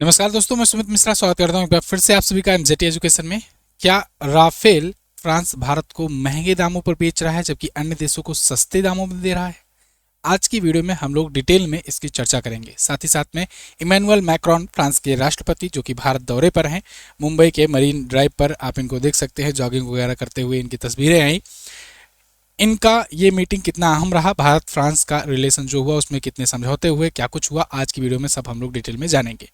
नमस्कार दोस्तों, मैं सुमित मिश्रा स्वागत करता हूं एक बार फिर से आप सभी का एमजेटी एजुकेशन में। क्या राफेल फ्रांस भारत को महंगे दामों पर बेच रहा है जबकि अन्य देशों को सस्ते दामों में दे रहा है? आज की वीडियो में हम लोग डिटेल में इसकी चर्चा करेंगे। साथ ही साथ में इमैनुअल मैक्रोन, फ्रांस के राष्ट्रपति जो कि भारत दौरे पर हैं, मुंबई के मरीन ड्राइव पर आप इनको देख सकते हैं, जॉगिंग वगैरह करते हुए इनकी तस्वीरें आई। इनका ये मीटिंग कितना अहम रहा, भारत फ्रांस का रिलेशन जो हुआ उसमें कितने समझौते हुए, क्या कुछ हुआ, आज की वीडियो में सब हम लोग डिटेल में जानेंगे।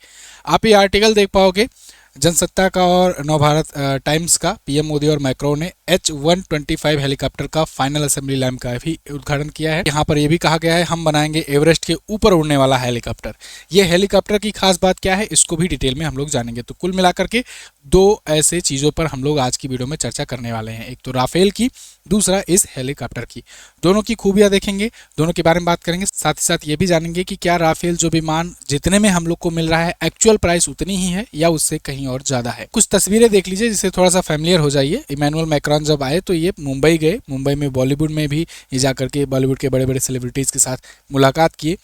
आप ये आर्टिकल देख पाओगे जनसत्ता का और नवभारत टाइम्स का। पीएम मोदी और मैक्रोन ने H-125 हेलीकॉप्टर का फाइनल असेंबली लाइन का भी उद्घाटन किया है। यहाँ पर यह भी कहा गया है हम बनाएंगे एवरेस्ट के ऊपर उड़ने वाला हेलीकॉप्टर। ये हेलीकॉप्टर की खास बात क्या है, इसको भी डिटेल में हम लोग जानेंगे। तो कुल मिलाकर के दो ऐसे चीज़ों पर हम लोग आज की वीडियो में चर्चा करने वाले हैं, एक तो राफेल की, दूसरा इस हेलीकॉप्टर की। दोनों की खूबियां देखेंगे, दोनों के बारे में बात करेंगे। साथ ही साथ ये भी जानेंगे कि क्या राफेल जो विमान जितने में हम लोग को मिल रहा है एक्चुअल प्राइस उतनी ही है या उससे कहीं और ज्यादा है। कुछ तस्वीरें देख लीजिए जिससे थोड़ा सा फैमिलियर हो जाइए। इमैनुअल मैक्रोन जब आए तो ये मुंबई गए, मुंबई में बॉलीवुड में भी ये जाकर के बॉलीवुड के बड़े बड़े सेलिब्रिटीज के साथ मुलाकात किए।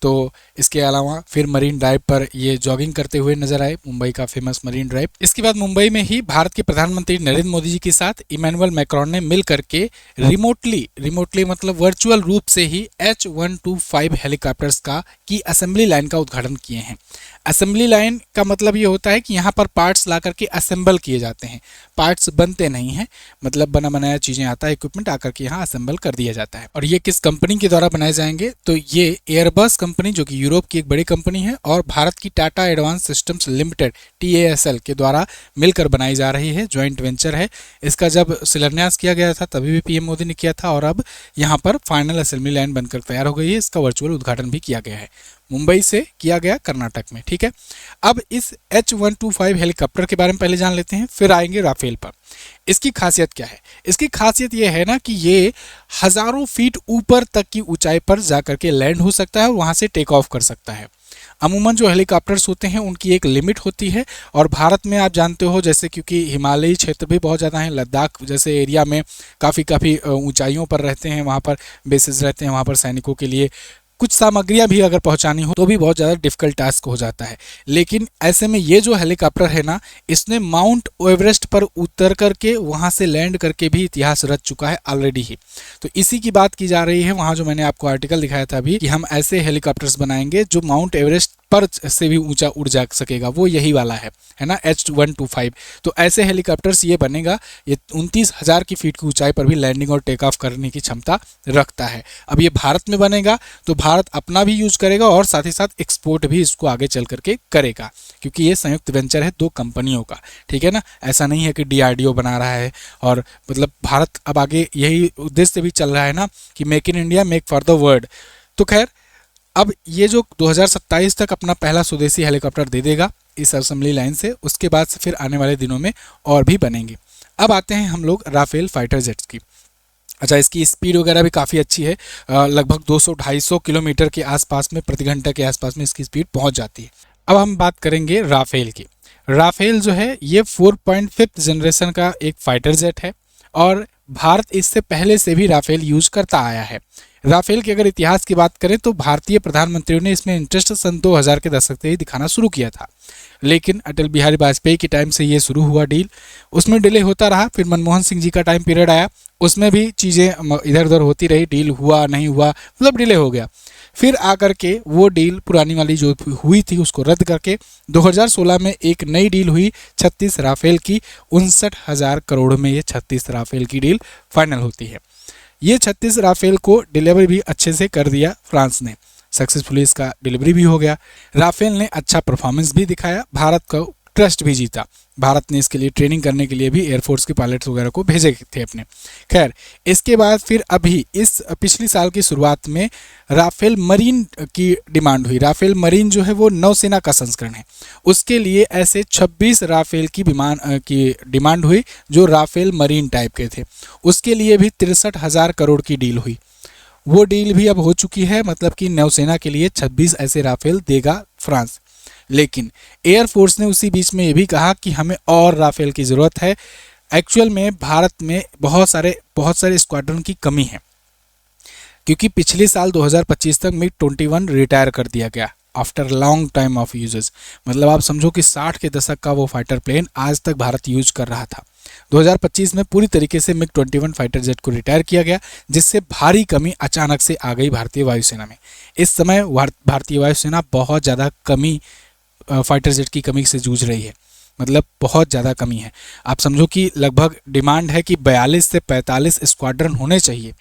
तो इसके अलावा फिर मरीन ड्राइव पर ये जॉगिंग करते हुए नजर आए, मुंबई का फेमस मरीन ड्राइव। इसके बाद मुंबई में ही भारत के प्रधानमंत्री नरेंद्र मोदी जी के साथ इमैनुअल मैक्रोन ने मिल करके रिमोटली मतलब वर्चुअल रूप से ही H-125 हेलीकॉप्टर्स की असेंबली लाइन का उद्घाटन किए हैं। असेंबली लाइन का मतलब ये होता है कि यहाँ पर पार्ट्स ला करके असेंबल किए जाते हैं, पार्ट्स बनते नहीं हैं, मतलब बना बनाया चीजें आता है, इक्विपमेंट आकर के यहाँ असेंबल कर दिया जाता है। और ये किस कंपनी के द्वारा बनाए जाएंगे, तो ये एयरबस कंपनी जो कि यूरोप की एक बड़ी कंपनी है और भारत की Tata advance systems limited TASL के द्वारा मिलकर बनाई जा रही है, ज्वाइंट वेंचर है। इसका जब शिलान्यास किया गया था तभी भी पीएम मोदी ने किया था और अब यहाँ पर फाइनल असेंबली लाइन बनकर तैयार हो गई है। इसका वर्चुअल उद्घाटन भी किया गया है, मुंबई से किया गया कर्नाटक में। ठीक है, अब इस H-125 हेलीकॉप्टर के बारे में पहले जान लेते हैं, फिर आएंगे राफेल पर। इसकी खासियत क्या है? इसकी खासियत यह है ना कि ये हजारों फीट ऊपर तक की ऊंचाई पर जाकर के लैंड हो सकता है और वहां से टेक ऑफ कर सकता है। अमूमन जो हेलीकॉप्टर्स होते हैं उनकी एक लिमिट होती है और भारत में आप जानते हो जैसे क्योंकि हिमालयी क्षेत्र भी बहुत ज़्यादा है, लद्दाख जैसे एरिया में काफ़ी ऊंचाइयों पर रहते हैं, वहाँ पर बेसिस रहते हैं, वहाँ पर सैनिकों के लिए कुछ सामग्रियां भी अगर पहुंचानी हो तो भी बहुत ज़्यादा डिफिकल्ट टास्क हो जाता है। लेकिन ऐसे में ये जो हेलीकॉप्टर है ना, इसने माउंट एवरेस्ट पर उतर करके वहां से लैंड करके भी इतिहास रच चुका है ऑलरेडी ही। तो इसी की बात की जा रही है, वहां जो मैंने आपको आर्टिकल दिखाया था अभी कि हम ऐसे हेलीकॉप्टर्स बनाएंगे जो माउंट एवरेस्ट पर से भी ऊंचा उड़ जा सकेगा, वो यही वाला है ना, H-125। तो ऐसे हेलीकॉप्टर्स ये बनेगा, ये 29,000 की फीट की ऊंचाई पर भी लैंडिंग और टेक ऑफ करने की क्षमता रखता है। अब ये भारत में बनेगा तो भारत अपना भी यूज करेगा और साथ ही साथ एक्सपोर्ट भी इसको आगे चल करके करेगा, क्योंकि ये संयुक्त वेंचर है दो कंपनियों का। ठीक है ना, ऐसा नहीं है कि DRDO बना रहा है और मतलब भारत अब आगे यही उद्देश्य भी चल रहा है ना कि make in India make for the world. तो खैर, अब ये जो 2027 तक अपना पहला स्वदेशी हेलीकॉप्टर दे देगा इस असेंबली लाइन से, उसके बाद से फिर आने वाले दिनों में और भी बनेंगे। अब आते हैं हम लोग राफेल फाइटर जेट्स की। अच्छा, इसकी स्पीड वगैरह भी काफ़ी अच्छी है, लगभग 200-250 किलोमीटर के आसपास में प्रति घंटा के आसपास में इसकी स्पीड पहुंच जाती है। अब हम बात करेंगे राफेल की। राफेल जो है ये 4.5 जनरेशन का एक फाइटर जेट है और भारत इससे पहले से भी राफेल यूज करता आया है। राफेल के अगर इतिहास की बात करें तो भारतीय प्रधानमंत्रियों ने इसमें इंटरेस्ट सन 2000 के दशक से ही दिखाना शुरू किया था, लेकिन अटल बिहारी वाजपेयी के टाइम से ये शुरू हुआ डील, उसमें डिले होता रहा। फिर मनमोहन सिंह जी का टाइम पीरियड आया, उसमें भी चीज़ें इधर उधर होती रही, डील हुआ नहीं हुआ, मतलब डिले हो गया। फिर आकर के वो डील पुरानी वाली जो हुई थी उसको रद्द करके 2016 में एक नई डील हुई 36 राफेल की। 59,000 करोड़ में ये 36 राफेल की डील फाइनल होती है। ये 36 राफेल को डिलीवरी भी अच्छे से कर दिया फ्रांस ने, सक्सेसफुली इसका डिलीवरी भी हो गया। राफेल ने अच्छा परफॉर्मेंस भी दिखाया, भारत का ट्रस्ट भी जीता। भारत ने इसके लिए ट्रेनिंग करने के लिए भी एयरफोर्स के पायलट्स वगैरह को भेजे थे अपने। खैर, इसके बाद फिर अभी इस पिछली साल की शुरुआत में राफेल मरीन की डिमांड हुई। राफेल मरीन जो है वो नौसेना का संस्करण है, उसके लिए ऐसे 26 राफेल की विमान की डिमांड हुई जो राफेल मरीन टाइप के थे। उसके लिए भी 63,000 करोड़ की डील हुई। वो डील भी अब हो चुकी है, मतलब कि नौसेना के लिए 26 ऐसे राफेल देगा फ्रांस। लेकिन एयरफोर्स ने उसी बीच में ये भी कहा कि हमें और राफेल की ज़रूरत है। एक्चुअल में भारत में बहुत सारे स्क्वाड्रन की कमी है, क्योंकि पिछले साल 2025 तक MiG-21 रिटायर कर दिया गया। After long time of uses. मतलब आप समझो कि 60 के दशक का वो फाइटर प्लेन आज तक भारत यूज कर रहा था। 2025 में पूरी तरीके से मिग 21 फाइटर जेट को रिटायर किया गया, जिससे भारी कमी अचानक से आ गई भारतीय वायुसेना में। इस समय भारतीय वायुसेना बहुत ज़्यादा कमी फाइटर जेट की कमी से जूझ रही है, मतलब बहुत ज़्यादा कमी है। आप समझो कि लगभग डिमांड है कि 42 से 45 स्क्वाड्रन होने चाहिए,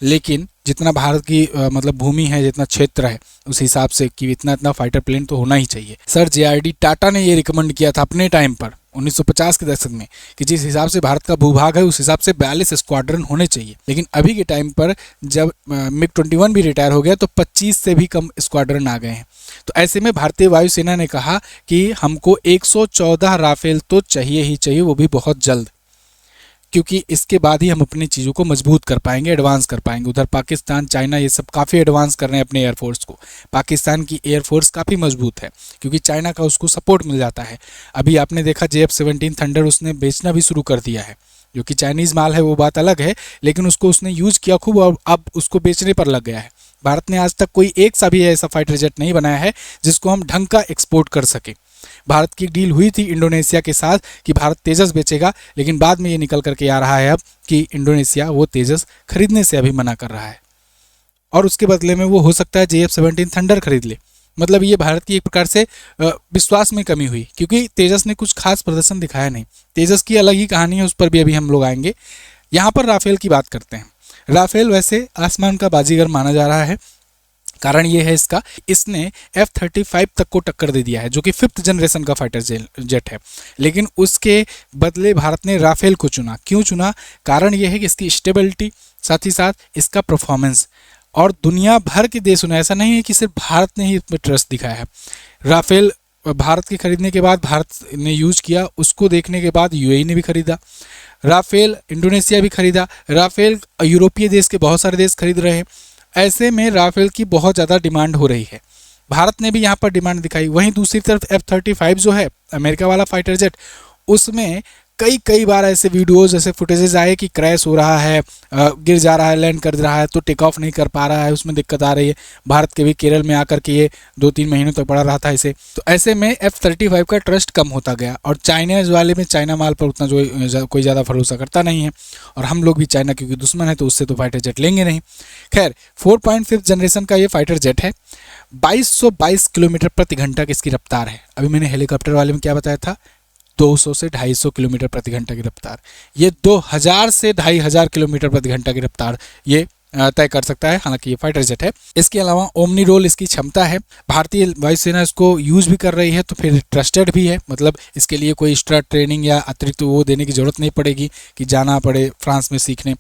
लेकिन जितना भारत की मतलब भूमि है, जितना क्षेत्र है, उस हिसाब से कि इतना इतना फाइटर प्लेन तो होना ही चाहिए। सर JRD टाटा ने ये रिकमेंड किया था अपने टाइम पर 1950 के दशक में कि जिस हिसाब से भारत का भूभाग है उस हिसाब से 42 स्क्वाड्रन होने चाहिए। लेकिन अभी के टाइम पर जब मिग 21 भी रिटायर हो गया तो 25 से भी कम स्क्वाड्रन आ गए हैं। तो ऐसे में भारतीय वायुसेना ने कहा कि हमको 114 राफेल तो चाहिए ही चाहिए, वो भी बहुत जल्द, क्योंकि इसके बाद ही हम अपनी चीज़ों को मजबूत कर पाएंगे, एडवांस कर पाएंगे। उधर पाकिस्तान, चाइना ये सब काफ़ी एडवांस कर रहे हैं अपने एयरफोर्स को। पाकिस्तान की एयरफोर्स काफ़ी मजबूत है क्योंकि चाइना का उसको सपोर्ट मिल जाता है। अभी आपने देखा JF-17 थंडर उसने बेचना भी शुरू कर दिया है, जो कि चाइनीज़ माल है वो बात अलग है, लेकिन उसको उसने यूज़ किया खूब और अब उसको बेचने पर लग गया है। भारत ने आज तक कोई एक सा भी ऐसा फाइटर जेट नहीं बनाया है जिसको हम ढंग का एक्सपोर्ट कर सके। भारत की डील हुई थी इंडोनेशिया के साथ कि भारत तेजस बेचेगा, लेकिन बाद में ये निकल करके आ रहा है अब कि इंडोनेशिया वो तेजस खरीदने से अभी मना कर रहा है और उसके बदले में वो हो सकता है JF-17 थंडर खरीद ले। मतलब ये भारत की एक प्रकार से विश्वास में कमी हुई, क्योंकि तेजस ने कुछ खास प्रदर्शन दिखाया नहीं। तेजस की अलग ही कहानी है, उस पर भी अभी हम लोग आएंगे। यहाँ पर राफेल की बात करते हैं। राफेल वैसे आसमान का बाजीगर माना जा रहा है। कारण ये है इसका, इसने F-35 तक को टक्कर दे दिया है, जो कि 5th जनरेशन का फाइटर जेट है। लेकिन उसके बदले भारत ने राफेल को चुना। क्यों चुना? कारण ये है कि इसकी स्टेबिलिटी, साथ ही साथ इसका परफॉर्मेंस, और दुनिया भर के देशों ने, ऐसा नहीं है कि सिर्फ भारत ने ही इस पर ट्रस्ट दिखाया है। राफेल भारत के खरीदने के बाद भारत ने यूज किया, उसको देखने के बाद UAE ने भी खरीदा, राफेल इंडोनेशिया भी खरीदा, राफेल यूरोपीय देश के बहुत सारे देश खरीद रहे हैं। ऐसे में राफेल की बहुत ज़्यादा डिमांड हो रही है। भारत ने भी यहाँ पर डिमांड दिखाई। वहीं दूसरी तरफ F-35 जो है अमेरिका वाला फाइटर जेट, उसमें कई बार ऐसे वीडियोस, ऐसे फुटेजेस आए कि क्रैश हो रहा है, गिर जा रहा है, लैंड कर रहा है तो टेक ऑफ नहीं कर पा रहा है, उसमें दिक्कत आ रही है। भारत के भी केरल में आकर के ये 2-3 महीनों तक पड़ा रहा था इसे। तो ऐसे में F-35 का ट्रस्ट कम होता गया और चाइनीज वाले में, चाइना माल पर उतना जो कोई ज़्यादा भरोसा करता नहीं है, और हम लोग भी चाइना क्योंकि दुश्मन है तो उससे तो फाइटर जेट लेंगे नहीं। खैर 4.5 जनरेशन का ये फाइटर जेट है। 2222 किलोमीटर प्रति घंटा की इसकी रफ्तार है। अभी मैंने हेलीकॉप्टर वाले में क्या बताया था, 200 से 250 किलोमीटर प्रति घंटा की रफ्तार। ये 2000 से 2500 किलोमीटर प्रति घंटा की रफ्तार ये तय कर सकता है। हालांकि ये फाइटर जेट है। इसके अलावा ओमनी रोल इसकी क्षमता है। भारतीय वायुसेना इसको यूज भी कर रही है, तो फिर ट्रस्टेड भी है। मतलब इसके लिए कोई एक्स्ट्रा ट्रेनिंग या अतिरिक्त वो देने की जरूरत नहीं पड़ेगी कि जाना पड़े फ्रांस में सीखने।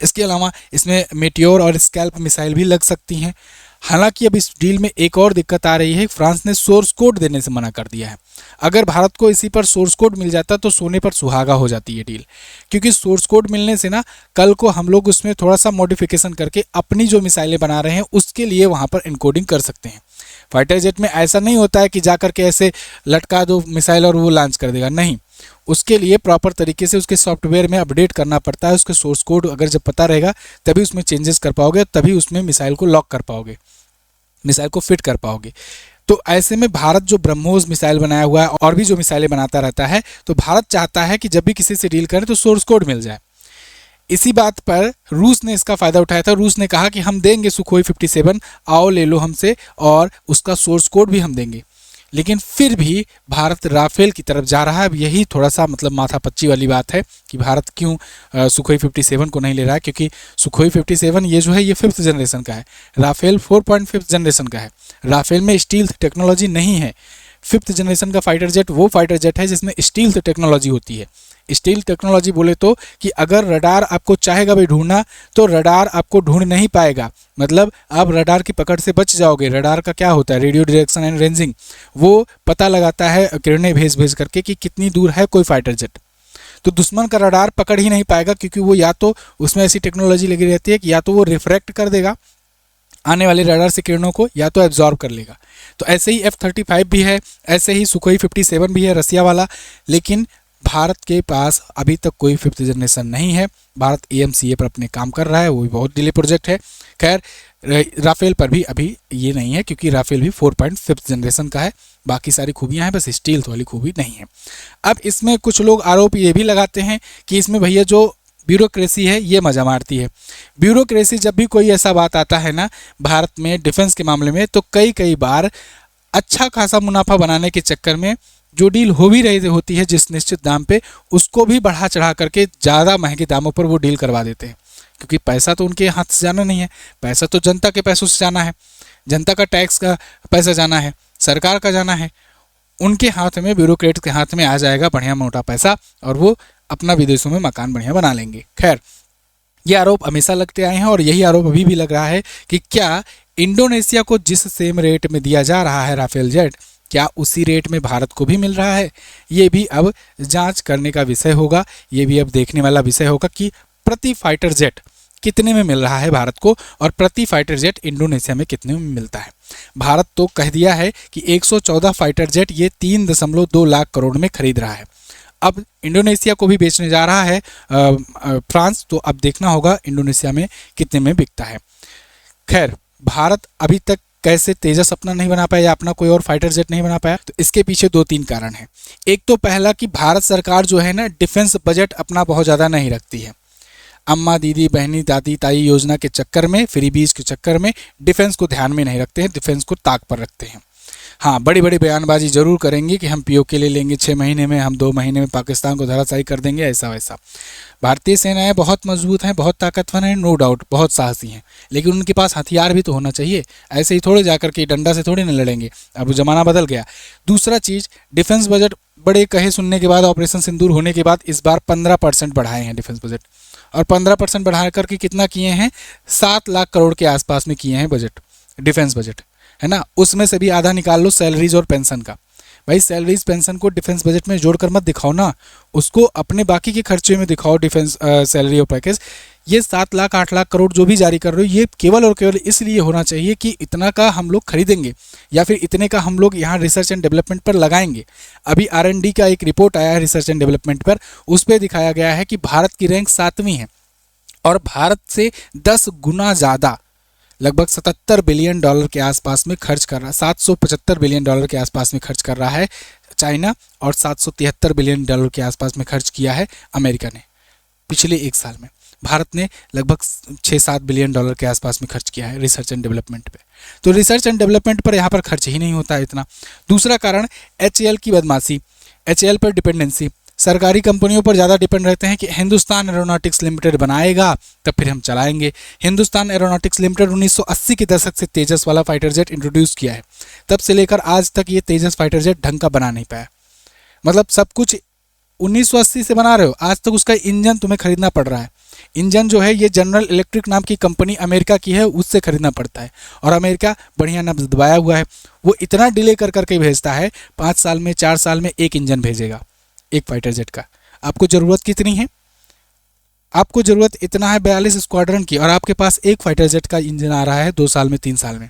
इसके अलावा इसमें मेटियोर और स्कैल्प मिसाइल भी लग सकती हैं। हालांकि अब इस डील में एक और दिक्कत आ रही है, फ्रांस ने सोर्स कोड देने से मना कर दिया है। अगर भारत को इसी पर सोर्स कोड मिल जाता तो सोने पर सुहागा हो जाती है डील, क्योंकि सोर्स कोड मिलने से ना कल को हम लोग उसमें थोड़ा सा मॉडिफिकेशन करके अपनी जो मिसाइलें बना रहे हैं उसके लिए वहां पर इनकोडिंग कर सकते हैं। फाइटर जेट में ऐसा नहीं होता है कि जाकर के ऐसे लटका दो मिसाइल और वो लॉन्च कर देगा, नहीं। उसके लिए प्रॉपर तरीके से उसके सॉफ्टवेयर में अपडेट करना पड़ता है। उसके सोर्स कोड अगर जब पता रहेगा तभी उसमें चेंजेस कर पाओगे, तभी उसमें मिसाइल को लॉक कर पाओगे, मिसाइल को फिट कर पाओगे। तो ऐसे में भारत जो ब्रह्मोस मिसाइल बनाया हुआ है और भी जो मिसाइलें बनाता रहता है, तो भारत चाहता है कि जब भी किसी से डील करें तो सोर्स कोड मिल जाए। इसी बात पर रूस ने इसका फायदा उठाया था। रूस ने कहा कि हम देंगे सुखोई 57, आओ ले लो हमसे, और उसका सोर्स कोड भी हम देंगे। लेकिन फिर भी भारत राफेल की तरफ जा रहा है। अब यही थोड़ा सा मतलब माथापच्ची वाली बात है कि भारत क्यों सुखोई 57 को नहीं ले रहा है, क्योंकि सुखोई 57 ये जो है ये 5th जनरेशन का है, राफेल 4.5 जनरेशन का है। राफेल में स्टील टेक्नोलॉजी नहीं है। 5th जनरेशन का फाइटर जेट वो फाइटर जेट है जिसमें स्टील टेक्नोलॉजी होती है। स्टील टेक्नोलॉजी बोले तो कि अगर रडार आपको चाहेगा भी ढूंढना तो रडार आपको ढूंढ नहीं पाएगा। मतलब आप रडार की पकड़ से बच जाओगे। रडार का क्या होता है, रेडियो डायरेक्शन एंड रेंजिंग, वो पता लगाता है किरणें भेज करके कि कितनी दूर है कोई फाइटर जेट। तो दुश्मन का रडार पकड़ ही नहीं पाएगा, क्योंकि वो या तो उसमें ऐसी टेक्नोलॉजी लगी रहती है कि या तो वो रिफ्रैक्ट कर देगा आने वाले रडार से किरणों को, या तो एब्जॉर्ब कर लेगा। तो ऐसे ही F-35 भी है, ऐसे ही सुखोई 57 भी है रसिया वाला। लेकिन भारत के पास अभी तक कोई 5th जनरेशन नहीं है। भारत AMCA पर अपने काम कर रहा है, वो भी बहुत डिले प्रोजेक्ट है। खैर, राफेल पर भी अभी ये नहीं है, क्योंकि राफेल भी 4.5th जनरेशन का है। बाकी सारी खूबियां हैं, बस स्टील्थ वाली खूबी नहीं है। अब इसमें कुछ लोग आरोप ये भी लगाते हैं कि इसमें भैया जो ब्यूरोक्रेसी है ये मजा मारती है। ब्यूरोक्रेसी, जब भी कोई ऐसा बात आता है ना भारत में डिफेंस के मामले में, तो कई बार अच्छा खासा मुनाफा बनाने के चक्कर में जो डील हो भी रही होती है जिस निश्चित दाम पे, उसको भी बढ़ा चढ़ा करके ज़्यादा महंगे दामों पर वो डील करवा देते हैं। क्योंकि पैसा तो उनके हाथ से जाना नहीं है, पैसा तो जनता के पैसों से जाना है, जनता का टैक्स का पैसा जाना है, सरकार का जाना है। उनके हाथ में, ब्यूरोक्रेट के हाथ में आ जाएगा बढ़िया मोटा पैसा, और वो अपना विदेशों में मकान बढ़िया बना लेंगे। खैर, ये आरोप हमेशा लगते आए हैं और यही आरोप अभी भी लग रहा है कि क्या इंडोनेशिया को जिस सेम रेट में दिया जा रहा है राफेल जेट, क्या उसी रेट में भारत को भी मिल रहा है? ये भी अब जांच करने का विषय होगा, ये भी अब देखने वाला विषय होगा कि प्रति फाइटर जेट कितने में मिल रहा है भारत को, और प्रति फाइटर जेट इंडोनेशिया में कितने में मिलता है। भारत तो कह दिया है कि 114 फाइटर जेट ये 3.2 लाख करोड़ में खरीद रहा है। अब इंडोनेशिया को भी बेचने जा रहा है फ्रांस, तो अब देखना होगा इंडोनेशिया में कितने में बिकता है। खैर, भारत अभी तक कैसे तेजस अपना नहीं बना पाया या अपना कोई और फाइटर जेट नहीं बना पाया, तो इसके पीछे 2-3 कारण हैं। एक तो पहला कि भारत सरकार जो है ना, डिफेंस बजट अपना बहुत ज़्यादा नहीं रखती है। अम्मा, दीदी, बहनी, दादी, ताई योजना के चक्कर में, फ्री बीज के चक्कर में डिफेंस को ध्यान में नहीं रखते हैं, डिफेंस को ताक पर रखते हैं। हाँ, बड़ी बड़ी बयानबाजी जरूर करेंगे कि हम POK ले लेंगे 6 महीने में, हम 2 महीने में पाकिस्तान को धराशायी कर देंगे, ऐसा वैसा। भारतीय सेनाएं बहुत मजबूत हैं, बहुत ताकतवर हैं, नो डाउट, बहुत साहसी हैं, लेकिन उनके पास हथियार भी तो होना चाहिए। ऐसे ही थोड़े जाकर के डंडा से थोड़ी न लड़ेंगे, अब ज़माना बदल गया। दूसरा चीज़, डिफेंस बजट बड़े कहे सुनने के बाद, ऑपरेशन सिंदूर होने के बाद इस बार 15% बढ़ाए हैं डिफेंस बजट, और 15% बढ़ा करके कितना किए हैं? 7 लाख करोड़ के आसपास में किए हैं बजट, डिफेंस बजट, है ना। उसमें से भी आधा निकाल लो सैलरीज और पेंशन का। भाई, सैलरीज पेंशन को डिफेंस बजट में जोड़कर मत दिखाओ ना, उसको अपने बाकी के खर्चे में दिखाओ। डिफेंस सैलरी और पैकेज, ये 7 लाख 8 लाख करोड़ जो भी जारी कर रहे हो, ये केवल और केवल इसलिए होना चाहिए कि इतना का हम लोग खरीदेंगे या फिर इतने का हम लोग यहाँ रिसर्च एंड डेवलपमेंट पर लगाएंगे। अभी R&D का एक रिपोर्ट आया है रिसर्च एंड डेवलपमेंट पर, उस पर दिखाया गया है कि भारत की रैंक 7वीं है और भारत से 10 गुना ज़्यादा, लगभग $77 बिलियन के आसपास में खर्च कर रहा है, $775 बिलियन के आसपास में खर्च कर रहा है चाइना, और $773 बिलियन के आसपास में खर्च किया है अमेरिका ने पिछले 1 साल में। भारत ने लगभग $6-7 बिलियन के आसपास में खर्च किया है रिसर्च एंड डेवलपमेंट पे। तो रिसर्च एंड डेवलपमेंट पर यहाँ पर खर्च ही नहीं होता है इतना। दूसरा कारण, HAL की बदमाशी, HAL पर डिपेंडेंसी। सरकारी कंपनियों पर ज़्यादा डिपेंड रहते हैं कि हिंदुस्तान एरोनॉटिक्स लिमिटेड बनाएगा तब फिर हम चलाएंगे। हिंदुस्तान एरोनॉटिक्स लिमिटेड 1980 के दशक से तेजस वाला फाइटर जेट इंट्रोड्यूस किया है, तब से लेकर आज तक ये तेजस फाइटर जेट ढंग का बना नहीं पाया। मतलब सब कुछ 1980 से बना रहे हो, आज तक उसका इंजन तुम्हें खरीदना पड़ रहा है। इंजन जो है ये जनरल इलेक्ट्रिक नाम की कंपनी अमेरिका की है, उससे खरीदना पड़ता है, और अमेरिका बढ़िया नब्ज दबाया हुआ है, वो इतना डिले कर करके भेजता है। 5 साल में 4 साल में एक इंजन भेजेगा एक फाइटर जेट का। आपको ज़रूरत कितनी है? आपको ज़रूरत इतना है 42 स्क्वाड्रन की, और आपके पास एक फाइटर जेट का इंजन आ रहा है 2 साल में 3 साल में।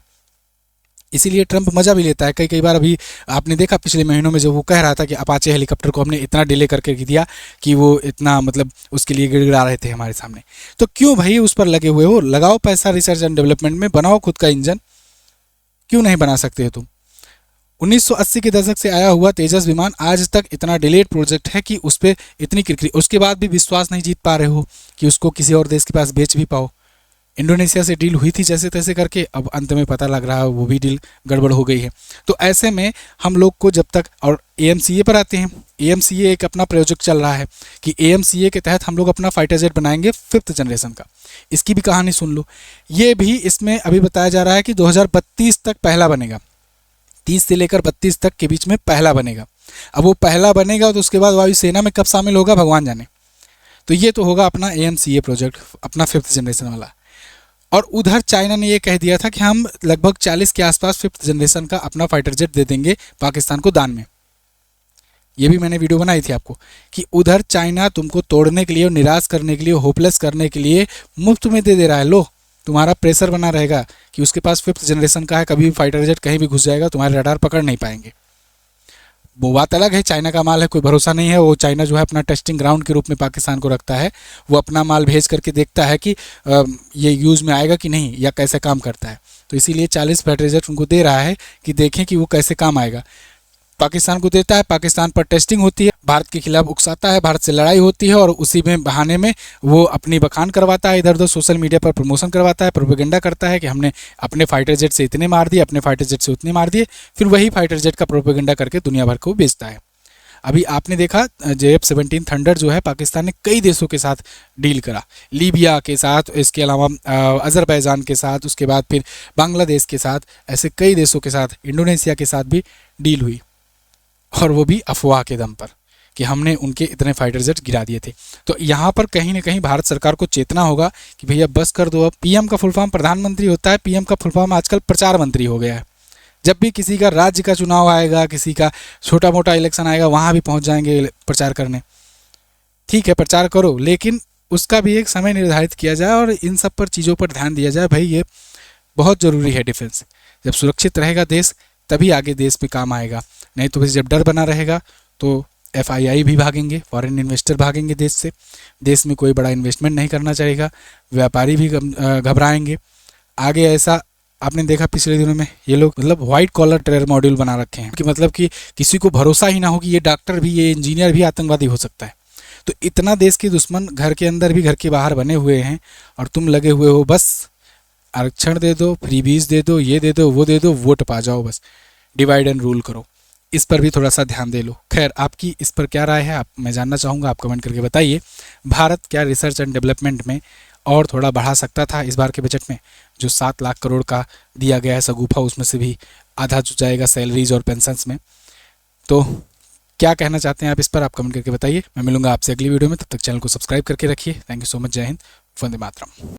इसीलिए ट्रंप मजा भी लेता है। कई बार अभी आपने देखा पिछले महीनों में जब वो कह रहा था कि अपाचे हेलीकॉप्टर को हमने इतना डिले करके दिया कि वो इतना, मतलब उसके लिए गिड़गिड़ा रहे थे हमारे सामने। तो क्यों भाई उस पर लगे हुए हो? लगाओ पैसा रिसर्च एंड डेवलपमेंट में, बनाओ खुद का इंजन। क्यों नहीं बना सकते हो तुम? 1980 के दशक से आया हुआ तेजस विमान आज तक इतना डिलेड प्रोजेक्ट है कि उस पर इतनी किरकिरी, उसके बाद भी विश्वास नहीं जीत पा रहे हो कि उसको किसी और देश के पास बेच भी पाओ। इंडोनेशिया से डील हुई थी जैसे तैसे करके, अब अंत में पता लग रहा है वो भी डील गड़बड़ हो गई है। तो ऐसे में हम लोग को जब तक, और AMCA पर आते हैं, AMCA एक अपना प्रोजेक्ट चल रहा है कि AMCA के तहत हम लोग अपना फाइटर जेट बनाएंगे 5th जनरेशन का। इसकी भी कहानी सुन लो। ये भी इसमें अभी बताया जा रहा है कि 2032 तक पहला बनेगा, 30 से लेकर 32 तक के बीच में पहला बनेगा। अब वो पहला बनेगा तो उसके बाद वायुसेना में कब शामिल होगा भगवान जाने। तो ये तो होगा अपना AMCA प्रोजेक्ट, अपना 5th जनरेशन वाला। और उधर चाइना ने ये कह दिया था कि हम लगभग 40 के आसपास 5th जनरेशन का अपना फाइटर जेट दे देंगे पाकिस्तान को दान में। ये भी मैंने वीडियो बनाई थी आपको कि उधर चाइना तुमको तोड़ने के लिए और निराश करने के लिए, होपलेस करने के लिए मुफ्त में दे रहा है। लो, तुम्हारा प्रेशर बना रहेगा कि उसके पास 5th जनरेशन का है, कभी भी फाइटर जेट कहीं भी घुस जाएगा, तुम्हारे रडार पकड़ नहीं पाएंगे। वो बात अलग है, चाइना का माल है, कोई भरोसा नहीं है। वो चाइना जो है अपना टेस्टिंग ग्राउंड के रूप में पाकिस्तान को रखता है। वो अपना माल भेज करके देखता है कि ये यूज़ में आएगा कि नहीं या कैसे काम करता है। तो इसीलिए 40 फाइटर जेट उनको दे रहा है कि देखें कि वो कैसे काम आएगा। पाकिस्तान को देता है, पाकिस्तान पर टेस्टिंग होती है, भारत के खिलाफ उकसाता है, भारत से लड़ाई होती है और उसी में बहाने में वो अपनी बखान करवाता है, इधर उधर सोशल मीडिया पर प्रमोशन करवाता है, प्रोपेगेंडा करता है कि हमने अपने फाइटर जेट से इतने मार दिए, अपने फाइटर जेट से उतने मार दिए। फिर वही फाइटर जेट का प्रोपेगेंडा करके दुनिया भर को बेचता है। अभी आपने देखा JF-17 थंडर जो है पाकिस्तान ने कई देशों के साथ डील करा, लीबिया के साथ, इसके अलावा अज़रबैजान के साथ, उसके बाद फिर बांग्लादेश के साथ, ऐसे कई देशों के साथ, इंडोनेशिया के साथ भी डील हुई, और वो भी अफवाह के दम पर कि हमने उनके इतने फाइटर जेट गिरा दिए थे। तो यहाँ पर कहीं ना कहीं भारत सरकार को चेतना होगा कि भैया बस कर दो। अब PM का फुल फॉर्म प्रधानमंत्री होता है, PM का फुल फॉर्म आजकल प्रचार मंत्री हो गया है। जब भी किसी का राज्य का चुनाव आएगा, किसी का छोटा मोटा इलेक्शन आएगा, वहाँ भी पहुँच जाएंगे प्रचार करने। ठीक है, प्रचार करो, लेकिन उसका भी एक समय निर्धारित किया जाए और इन सब पर चीज़ों पर ध्यान दिया जाए। भाई ये बहुत ज़रूरी है डिफेंस। जब सुरक्षित रहेगा देश तभी आगे देश में काम आएगा, नहीं तो बस जब डर बना रहेगा तो FII भी भागेंगे, फॉरेन इन्वेस्टर भागेंगे देश से, देश में कोई बड़ा इन्वेस्टमेंट नहीं करना चाहेगा, व्यापारी भी घबराएंगे आगे। ऐसा आपने देखा पिछले दिनों में ये लोग मतलब व्हाइट कॉलर टेरर मॉड्यूल बना रखे हैं कि मतलब कि किसी को भरोसा ही ना हो कि ये डॉक्टर भी, ये इंजीनियर भी आतंकवादी हो सकता है। तो इतना देश के दुश्मन घर के अंदर भी घर के बाहर बने हुए हैं और तुम लगे हुए हो बस आरक्षण दे दो, फ्रीबीज दे दो, ये दे दो, वो दे दो, वोट पा जाओ, बस डिवाइड एंड रूल करो। इस पर भी थोड़ा सा ध्यान दे लो। खैर, आपकी इस पर क्या राय है आप मैं जानना चाहूँगा, आप कमेंट करके बताइए। भारत क्या रिसर्च एंड डेवलपमेंट में और थोड़ा बढ़ा सकता था इस बार के बजट में? जो 7 लाख करोड़ का दिया गया है सगुफा, उसमें से भी आधा जो जाएगा सैलरीज और पेंशन्स में। तो क्या कहना चाहते हैं आप इस पर, आप कमेंट करके बताइए। मैं मिलूंगा आपसे अगली वीडियो में, तब तक चैनल को सब्सक्राइब करके रखिए। Thank you so much. जय हिंद, वंदे मातरम।